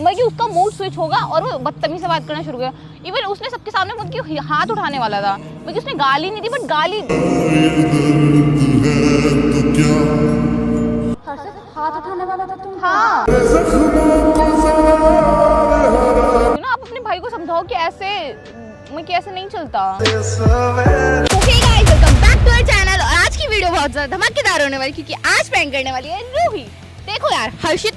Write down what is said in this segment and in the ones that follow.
मैं कि उसका मूड स्विच होगा और वो बदतमीज से बात करना शुरू किया। इवन उसने सबके सामने मुझे हाथ उठाने वाला था, मुझे उसने गाली नहीं दी बट गाली हाथ उठाने वाला था तुम? हाँ। आप अपने भाई को समझाओ कि ऐसे नहीं चलता। Okay guys, welcome back to our channel। और आज की वीडियो बहुत ज्यादा धमाकेदार होने वाली क्योंकि आज प्रैंक करने वाली है रूही। देखो यार, हर्षित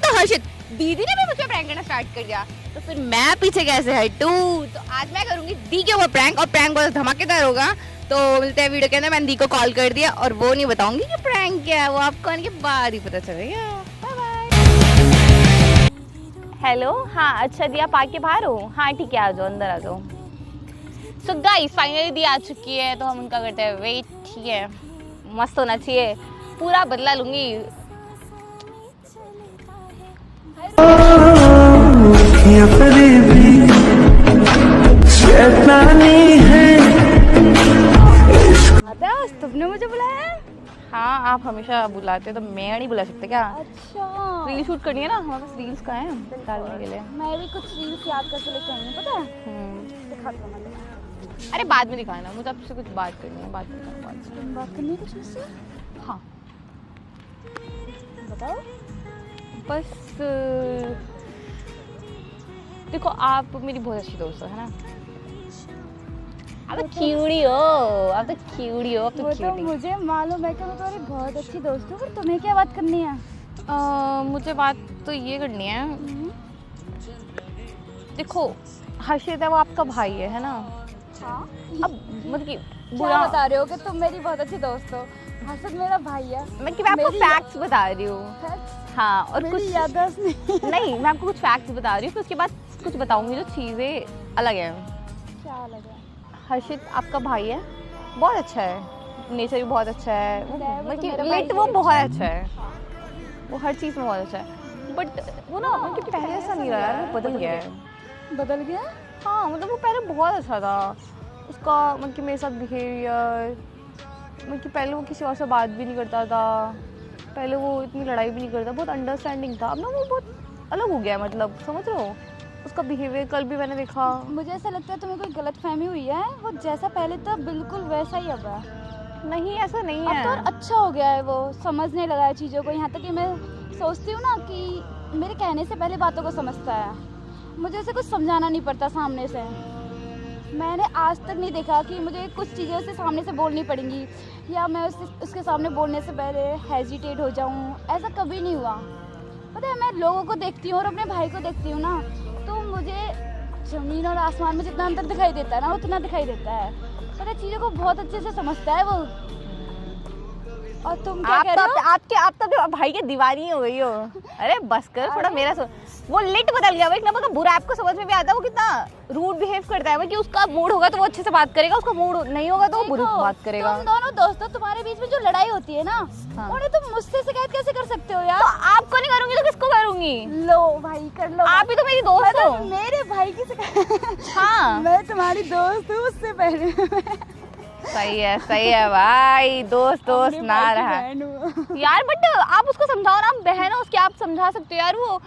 दीदी ने भी मुझे प्रैंक करना स्टार्ट कर दिया, तो फिर मैं पीछे कैसे हटूं। तो आज मैं करूंगी दी के ऊपर प्रैंक, और प्रैंक बहुत धमाकेदार होगा। तो मिलते हैं वीडियो के अंदर। मैंने दी को कॉल कर दिया और वो नहीं बताऊंगी कि प्रैंक क्या है, वो आपको आने के बाद ही पता चलेगा। Bye bye. हेलो, हाँ अच्छा दी आप आके बाहर हो? हाँ ठीक है, आ जाओ अंदर आ जाओ। सो गाइस फाइनली दी आ चुकी है, तो हम उनका करते हैं वेट। ठीक है, मस्त होना चाहिए, पूरा बदला लूंगी। तुमने मुझे बुलाया है? हाँ, आप हमेशा बुलाते तो मैं नहीं बुला सकते क्या? अच्छा, रील शूट करनी है ना, हमारे पास रील्स का है डालने के लिए। मैं भी कुछ रील्स याद करके लेके आई हूँ, पता है? दिखा दो मैं तुम्हें। अरे बाद में दिखाना, मुझे आपसे कुछ बात करनी है, बात करनी है कुछ मुझसे? हाँ बताओ। बस देखो, आप मेरी बहुत अच्छी दोस्त हो, है ना? आप तो क्यूटी हो, आप तो क्यूटी हो, आप तो वो तो क्यूटी। मुझे मालूम है कि मैं तुम्हारी बहुत अच्छी दोस्त हूँ, पर तुम्हें क्या बात करनी है? मुझे बात तो ये करनी है, देखो हर्षित है वो आपका भाई है ना? हाँ। अब मतलब कि क्या बुरा बता रहे हो कि तुम मेरी बहुत अच्छी दोस्त हो? हर्षद मेरा भाई है। मैं आपको फैक्ट्स बता रही हूँ। हाँ, और कुछ याददाश्त नहीं, मैं आपको कुछ फैक्ट्स बता रही हूँ, फिर उसके बाद कुछ बताऊंगी जो चीज़ें अलग हैं। क्या अलग है? हर्षित आपका भाई है, बहुत अच्छा है, नेचर भी बहुत अच्छा है, वो बहुत अच्छा है, वो हर चीज़ में बहुत अच्छा है। बट वो ना मतलब पहले ऐसा नहीं रहा यार, वो बदल गया है। बदल गया? हाँ, मतलब वो पहले बहुत अच्छा था, उसका मतलब कि मेरे साथ बिहेवियर, मतलब कि पहले वो किसी और से बात भी नहीं करता था, पहले वो इतनी लड़ाई भी नहीं करता, बहुत अंडरस्टैंडिंग था। अब ना वो बहुत अलग हो गया है, मतलब समझ रहे हो उसका बिहेवियर। कल भी मैंने देखा। मुझे ऐसा लगता है तुम्हें कोई गलतफहमी हुई है, वो जैसा पहले था बिल्कुल वैसा ही अब है। नहीं, ऐसा नहीं है। अब तो और अच्छा हो गया है, वो समझने लगा है चीज़ों को, यहाँ तक कि मैं सोचती हूँ ना कि मेरे कहने से पहले बातों को समझता है। मुझे उसे कुछ समझाना नहीं पड़ता सामने से। मैंने आज तक नहीं देखा कि मुझे कुछ चीज़ें उससे सामने से बोलनी पड़ेंगी या मैं उसके सामने बोलने से पहले हेजिटेट हो जाऊँ, ऐसा कभी नहीं हुआ। पता है, मैं लोगों को देखती हूँ और अपने भाई को देखती हूँ ना, तो मुझे ज़मीन और आसमान में जितना अंतर दिखाई देता है ना, उतना दिखाई देता है। पता है, चीज़ों को बहुत अच्छे से समझता है वो। और तुम क्या कह रहे हो? आप तो भाई के दीवानी हो गई हो। अरे बस कर, थोड़ा मेरा वो लिट बदल गया, वो इतना मतलब बुरा आपको समझ में भी आता है, वो कितना रूड बिहेव करता है। वो कि उसका मूड होगा तो वो अच्छे से बात करेगा, उसका मूड नहीं होगा तो वो बुरी बात करेगा। तुम दोनों दोस्तों, तुम्हारे बीच में जो लड़ाई होती है ना, हाँ। उन्हें तुम मुझसे शिकायत कैसे कर सकते हो यार? तो आपको नहीं करूंगी तो किसको करूंगी? लो भाई, कर लो। आप ही तो मेरी दोस्त हो। मेरे भाई की शिकायत? हाँ, मैं तुम्हारी दोस्त हूँ, उससे पहले। सही है भाई, दोस्त ना रहा यार। बट आप उसको समझाओ ना, आप बहन हो उसकी, आप समझा सकते हो यार। वो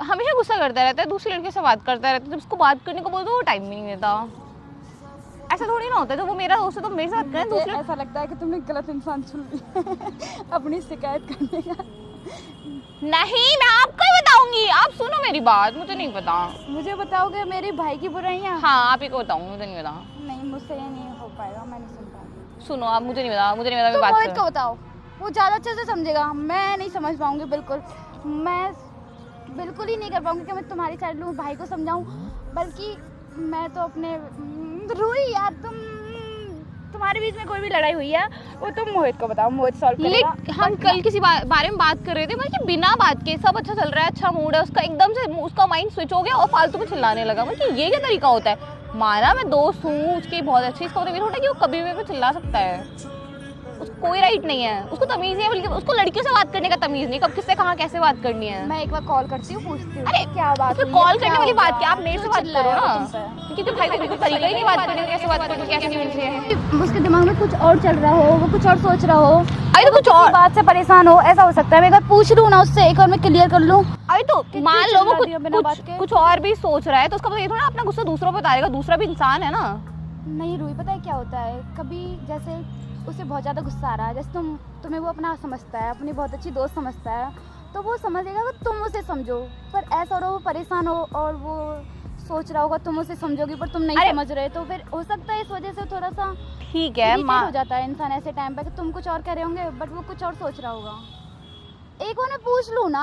हमेशा गुस्सा करता रहता है, दूसरी लड़के से बात करता रहता है, जब उसको बात करने को बोल दो वो टाइम भी नहीं देता। ऐसा थोड़ी ना होता है, तो वो मेरा दोस्त है तो मेरे साथ करें। दूसरे ऐसा लगता है कि तुमने गलत इंसान चुन लिया अपनी शिकायत करने का। नहीं, मैं आपको ही बताऊंगी, आप सुनो मेरी बात, मुझे नहीं पता। मुझे बताओगे मेरे भाई की बुराइयां? हाँ, आप ही को बताऊंगी, मुझे नहीं पता। नहीं, मुझसे ये नहीं हो पाएगा, मैं नहीं सुन पाऊंगी। सुनो आप, मुझे नहीं पता तो मोहित को बताओ, वो ज़्यादा अच्छे से समझेगा। मैं नहीं समझ पाऊंगी बिल्कुल, मैं बिल्कुल ही नहीं कर पाऊंगी कि मैं तुम्हारी साइड लूँ, भाई को समझाऊं। बल्कि मैं तो अपने रूही यार, तुम्हारे बीच में कोई भी लड़ाई हुई है वो तुम मोहित को बताओ, मोहित सॉल्व करेगा। हम कल किसी बारे में बात कर रहे थे, मतलब बिना बात के सब अच्छा चल रहा है, अच्छा मूड है उसका, एकदम से उसका माइंड स्विच हो गया और फालतू में चिल्लाने लगा। मतलब ये क्या तरीका होता है? माना मैं दोस्त हूँ उसकी बहुत अच्छी, इसका मतलब ये थोड़ा कि वो कभी भी चिल्ला सकता है, उसको कोई राइट नहीं है, उसको तमीज नहीं है, बल्कि उसको लड़कियों से बात करने का तमीज नहीं, कब किससे कहाँ कैसे बात करनी है। मैं एक बार कॉल करती हूँ, पूछती हूँ अरे क्या बात है। कॉल करने वाली बात क्या, आप मेरे से बात करो ना, क्योंकि भाई को बिल्कुल तरीका ही नहीं बात करने का, कैसे बात करो, कैसे नहीं है। उसके दिमाग में कुछ और चल रहा हो, वो कुछ और सोच रहा हो, अरे तो कुछ और बात से परेशान हो, ऐसा हो सकता है। मैं एक बार पूछ लूँ ना उससे, एक बार मैं क्लियर कर लूँ। अरे तो मान लो वो बिना बात के। कुछ और भी सोच रहा है तो उसका मतलब ये थोड़ा अपना गुस्सा दूसरों पे उतारेगा, दूसरा भी इंसान है ना। नहीं रूही, पता है क्या होता है, कभी जैसे उसे बहुत ज़्यादा गुस्सा आ रहा है, जैसे तुम्हें वो अपना समझता है, अपनी बहुत अच्छी दोस्त समझता है, तो वो समझ लेगा कि तुम उसे समझो। पर ऐसा हो रहा वो परेशान हो और वो सोच रहा होगा तुम उसे समझोगी पर तुम नहीं समझ रहे, तो फिर हो सकता है इस वजह से थोड़ा सा ठीक है हो जाता है इंसान ऐसे टाइम पे कि तुम कुछ और कह रहे होंगे बट वो कुछ और सोच रहा होगा। एक बार मैं पूछ लूँ ना।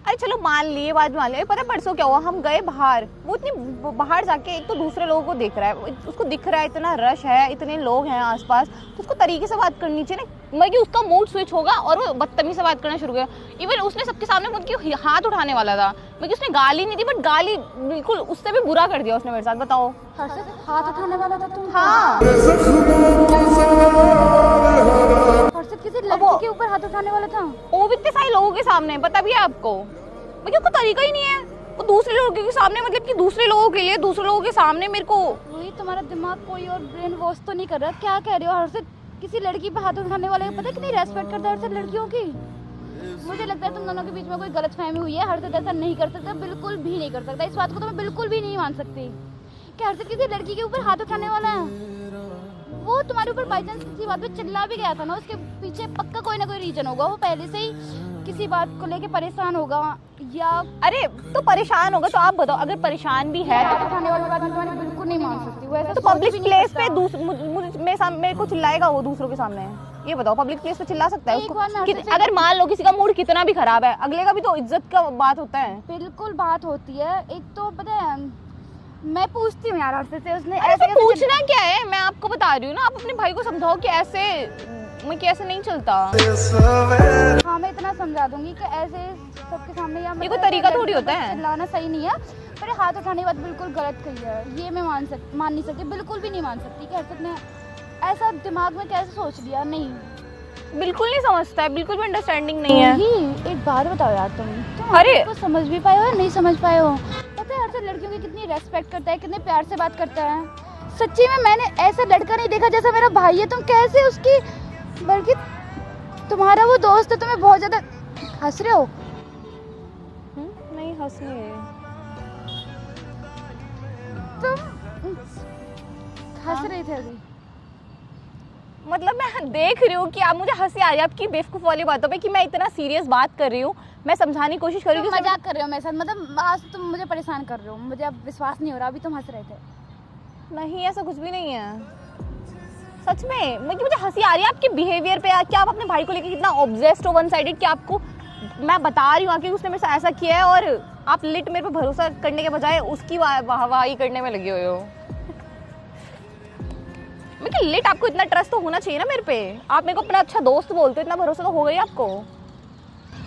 अरे चलो मान लिए, बात मान लिया। पता है परसों क्या हुआ, हम गए बाहर, वो इतनी बाहर जाके एक तो दूसरे लोगों को देख रहा है, उसको दिख रहा है इतना रश है, इतने लोग हैं आसपास, तो उसको तरीके से बात करनी चाहिए ना, मतलब कि उसका मूड स्विच होगा और वो बदतमीज से बात करना शुरू किया। इवन उसने सबके सामने मुझे हाथ उठाने वाला था, मतलब उसने गाली नहीं दी बट गाली बिल्कुल उससे भी बुरा कर दिया उसने मेरे साथ। बताओ, हाथ उठाने वाला था तुम? हाँ किसी लड़की के ऊपर हाथ उठाने वाला था, वो भी इतने सारे लोगों के सामने, पता भी है आपको, मतलब उसको तरीका ही नहीं है, वो दूसरे लोगों के सामने, मतलब कि दूसरे लोगों के लिए दूसरे लोगों के सामने मेरे को। वही तुम्हारा दिमाग कोई और ब्रेन वॉश तो नहीं कर रहा? क्या कह रहे हो? हर्षित किसी लड़की पे हाथ उठाने वाले, पता है कितनी रेस्पेक्ट करता है हर्षित लड़कियों की। मुझे लगता है तुम दोनों के बीच में कोई गलतफहमी हुई है। हर्षित ऐसा नहीं कर सकता, बिल्कुल भी नहीं कर सकता। इस बात को तो मैं बिल्कुल भी नहीं मान सकती कि हर्षित किसी लड़की के ऊपर हाथ उठाने वाला है। वो तुम्हारे ऊपर बाई चांस किसी बात पे चिल्ला भी गया था ना, उसके पीछे पक्का कोई ना कोई रीजन होगा, वो पहले से ही किसी बात को लेके परेशान होगा या। अरे तो परेशान होगा तो आप बताओ, अगर परेशान भी है हाथ उठाने वाली बात मैं बिल्कुल नहीं मान सकती। वो ऐसा तो पब्लिक प्लेस पे मेरे को चिल्लाएगा वो दूसरों के सामने? ये बताओ, पब्लिक प्लेस पे चिल्ला सकता है उसको? अगर मान लो किसी का मूड कितना भी खराब है, अगले का भी तो इज्जत का बात होता है। बिल्कुल बात होती है। एक तो पता है मैं पूछती हूँ यार हर्षित से, उसने ऐसे तो पूछना क्या है, मैं आपको बता रही हूँ ना, आप अपने भाई को समझाओ कि ऐसे मैं कैसे नहीं चलता। हाँ मैं इतना समझा दूंगी कि ऐसे सबके सामने या ये कोई तरीका थोड़ी होता है, चिल्लाना सही नहीं है। पर हाथ उठाने की बात बिल्कुल गलत कही है, ये मैं मान नहीं सकती, बिल्कुल भी नहीं मान सकती कि हर्षित ने ऐसा दिमाग में कैसे सोच लिया। नहीं, बिल्कुल नहीं समझता है, बिल्कुल भी अंडरस्टैंडिंग नहीं है। एक बात बताओ यार, तुम अरे तो समझ भी पाए हो या नहीं समझ पाए हो? पता है हर्षित लड़कियों की कितनी रेस्पेक्ट करता है, कितने प्यार से बात करता है। सच्ची में मैंने ऐसा लड़का नहीं देखा जैसा मेरा भाई है। तुम कैसे उसकी, बल्कि तुम्हारा वो दोस्त है, तुम्हें बहुत ज्यादा हंस रहे हो। नहीं हंस रही है, तुम हंस रहे थे अभी। मतलब मैं देख रही हूँ कि आप, मुझे हंसी आ रही है आपकी बेवकूफ वाली बातों पे कि मैं इतना सीरियस बात कर रही हूँ, मैं समझाने की कोशिश कर रही हूँ। मजाक कर रहे हो मेरे साथ, मतलब आज तुम मुझे परेशान कर रहे हो, मुझे अब विश्वास नहीं हो रहा। अभी तुम हंस रहे थे। नहीं ऐसा कुछ भी नहीं है, सच में। मुझे हंसी आ रही है आपके बिहेवियर पे, क्या आप अपने भाई को लेकर कितना ऑब्सेस्ड हो वन साइडेड, कि आपको मैं बता रही हूँ कि उसने मेरे साथ ऐसा किया है और आप लिट मेरे पे भरोसा करने के बजाय उसकी वाहवाही करने में लगे हुए हो। मैं लिट आपको इतना ट्रस्ट तो होना चाहिए ना मेरे पे, आप मेरे को अपना अच्छा दोस्त बोलते हो, इतना भरोसा तो हो गई आपको।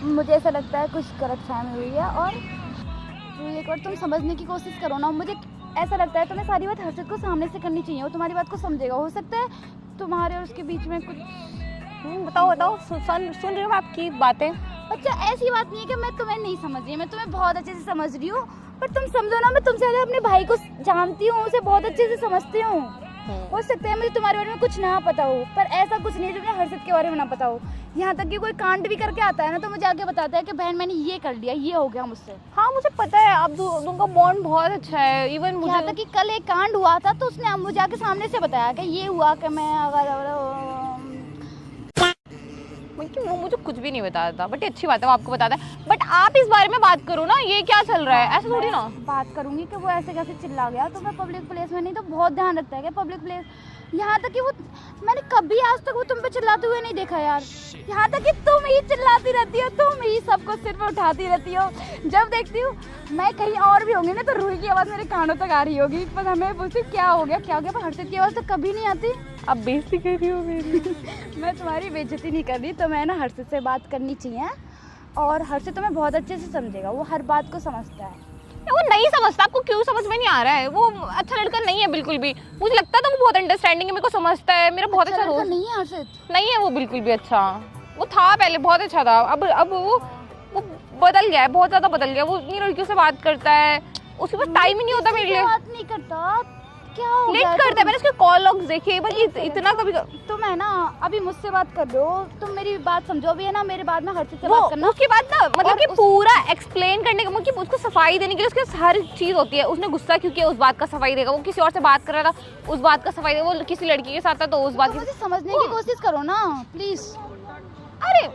मुझे ऐसा लगता है कुछ गलतफहमी हुई है और एक बार तुम समझने की कोशिश करो ना। मुझे ऐसा लगता है तुम्हें सारी बात हर्षित को सामने से करनी चाहिए, वो तुम्हारी बात को समझेगा। हो सकता है तुम्हारे और उसके बीच में कुछ। बताओ सुन रही हूँ आपकी बातें। अच्छा ऐसी बात नहीं है कि मैं तुम्हें नहीं समझ रही, मैं तुम्हें बहुत अच्छे से समझ रही हूँ। पर तुम समझो ना, मैं तुमसे अपने भाई को जानती हूँ, उसे बहुत अच्छे से समझती हूँ। हो सकता है मुझे तुम्हारे बारे में कुछ ना पता हो, पर ऐसा कुछ नहीं है जो मुझे हर्षित के बारे में ना पता हो। यहाँ तक कि कोई कांड भी करके आता है ना तो मुझे आके बताता है कि बहन मैंने ये कर लिया, ये हो गया मुझसे। हाँ मुझे पता है, आप दोनों का बॉन्ड बहुत अच्छा है। इवन मुझे यहाँ तक कि कल एक कांड हुआ था तो उसने मुझे आके सामने से बताया कि ये हुआ कि मैं वो मुझे कुछ भी नहीं बताया था, बट ये अच्छी बात है वो आपको बताता है। बट आप इस बारे में बात करो ना, ये क्या चल रहा है, ऐसा थोड़ी ना बात करूंगी कि वो ऐसे कैसे चिल्ला गया। तो मैं पब्लिक प्लेस में नहीं तो बहुत ध्यान रखता है कि पब्लिक प्लेस, यहाँ तक कि वो मैंने कभी आज तक वो तुम पे चिल्लाते हुए नहीं देखा यार। यहाँ तक कि तुम ही चिल्लाती रहती हो, तुम ही सबको सिर पे उठाती रहती हो। जब देखती हूँ मैं कहीं और भी होंगी ना तो रूही की आवाज़ मेरे कानों तक आ रही होगी, पर हमें पूछती क्या हो गया क्या हो गया, पर हर्षित की आवाज़ तो कभी नहीं आती। आप बेइज्जती कर रही हो मेरी। मैं तुम्हारी बेइज्जती नहीं कर रही, तो मैं ना हर्षित से बात करनी चाहिए और हर्षित तुम्हें बहुत अच्छे से समझेगा, वो हर बात को समझता है। वो नहीं समझता, आपको क्यों समझ में नहीं आ रहा है? वो अच्छा लड़का नहीं है बिल्कुल भी, मुझे लगता था वो बहुत अंडरस्टैंडिंग है, मेरे को समझता है, मेरा बहुत अच्छा दोस्त नहीं है हर्षित। नहीं है वो बिल्कुल भी अच्छा, वो था पहले बहुत अच्छा था, अब वो बदल गया है, बहुत ज्यादा बदल गया। वो इतनी लड़कियों से बात करता है, उसके पास टाइम ही नहीं होता मेरे लिए। बात नहीं करता, क्या हो लेट गया? करता है, मैंने उसके कॉल लॉग्स देखे भाई, इतना कभी तुम है ना अभी मुझसे बात कर रहे हो, तुम मेरी बात समझो। अभी है ना मेरे बाद में हर्षित से वो बात करना। उसके बाद ना मतलब और कि पूरा एक्सप्लेन करने का मतलब कि उसको सफाई देने के लिए उसके हर चीज होती है। उसने गुस्सा क्यों किया, उस बात का सफाई देगा। वो किसी और से बात कर रहा था, उस बात का सफाई देगा। वो किसी लड़की के साथ था तो उस बात तो की। मुझे समझने की कोशिश करो ना प्लीज। अरे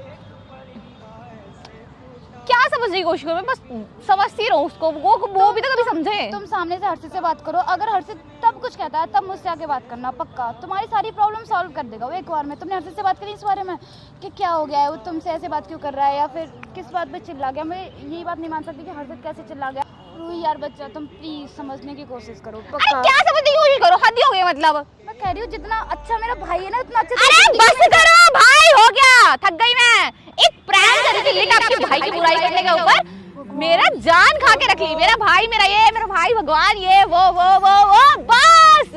क्या समझने की कोशिश करो, मैं बस समझती रहूं उसको, वो भी तो कभी समझे। तुम सामने से हर्षित से बात करो। अगर हर्षित तब कुछ कहता है तब मुझसे आके बात करना, पक्का तुम्हारी सारी प्रॉब्लम सॉल्व कर देगा वो एक बार में। तुमने हर्षित से बात करी इस बारे में कि क्या हो गया है, वो तुमसे ऐसे बात क्यों कर रहा है, या फिर किस बात पे चिल्ला गया? मैं यही बात नहीं मान सकती कि हर्षित कैसे चिल्ला गया। रूही यार बच्चा, तुम प्लीज समझने की कोशिश करो, अरे पक्का। क्या समझने की कोशिश करो, हद ही हो गई मतलब। मैं कह रही हूँ जितना अच्छा मेरा भाई है ना उतना अच्छा अरे बस करो भाई, हो गया, थक गई मैं। एक प्रैंक करने के लिए आपके भाई की बुराई करने के ऊपर मेरा जान खा के रख ली। मेरा भाई, मेरा भाई भगवान, ये वो बस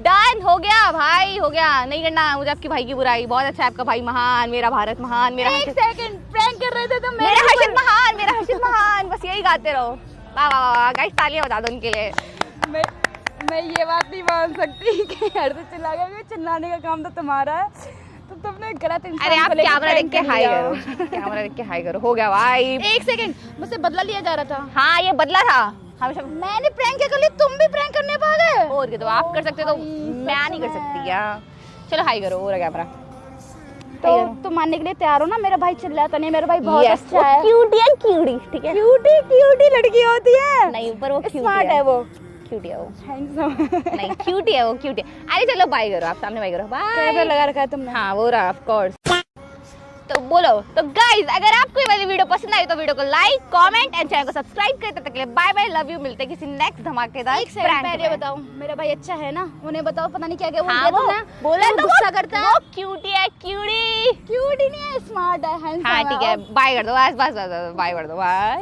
डन हो गया भाई, हो गया। नहीं करना मुझे आपकी भाई की बुराई। बहुत अच्छा है आपका भाई, महान, मेरा भारत महान, मेरा एक सेकंड प्रैंक कर रहे थे तो मेरा हर्षित महान, मेरा हर्षित महान, बस यही गाते रहो। वाह वाह वाह, गाइस तालियां बजा दो उनके लिए। मैं ये बात नहीं मान सकती कि हर्षित चिल्ला गया, क्योंकि चिल्लाने का काम तो तुम्हारा है। तो तुमने गलत इंसान अरे आप को लेके कैमरा देख prank के कर हाई लिया। करो, कैमरा देख के हाई करो। हो गया भाई। एक सेकंड, मुझसे बदला लिया जा रहा था। हाँ ये बदला था हमेशा। मैंने प्रैंक क्या कर लिया, तुम भी प्रैंक करने पा गए। और क्या, तो आप कर सकते हो तो मैं नहीं कर सकती क्या? चलो हाई करो, हो रहा कैमरा। तो तुम मानने के लिए तैयार हो ना? मेरा भाई चिल्लाता नहीं, मेरा भाई बहुत अच्छा है। क्यूटी है, क्यूटी, ठीक है। क्यूटी लड़की होती है। नहीं पर वो क्यूटी स्मार्ट है वो। क्यूटी है वो। हैंडसम। नहीं क्यूटी है वो, क्यूटी है। अरे चलो बाय करो, आप सामने बाय करो। Camera bye. लगा रखा है तुमने। हाँ वो रहा, ऑफ कोर्स। तो बोलो तो गाइस, अगर आपको ये वाली वीडियो पसंद आई तो वीडियो को लाइक, कमेंट एंड चैनल को सब्सक्राइब करते तक के लिए बाय बाय, लव यू। मिलते हैं किसी नेक्स्ट धमाकेदार एक सेकंड पहले बताओ, मेरा भाई अच्छा है ना? उन्हें बताओ, पता नहीं क्या क्या हाँ वो बोला तो गुस्सा करता है। वो क्यूटी है, क्यूटी। क्यूटी नहीं है, स्मार्ट है, हैंडसम है। हाँ ठीक है, बाय कर दो, बस बाय कर दो, बाय।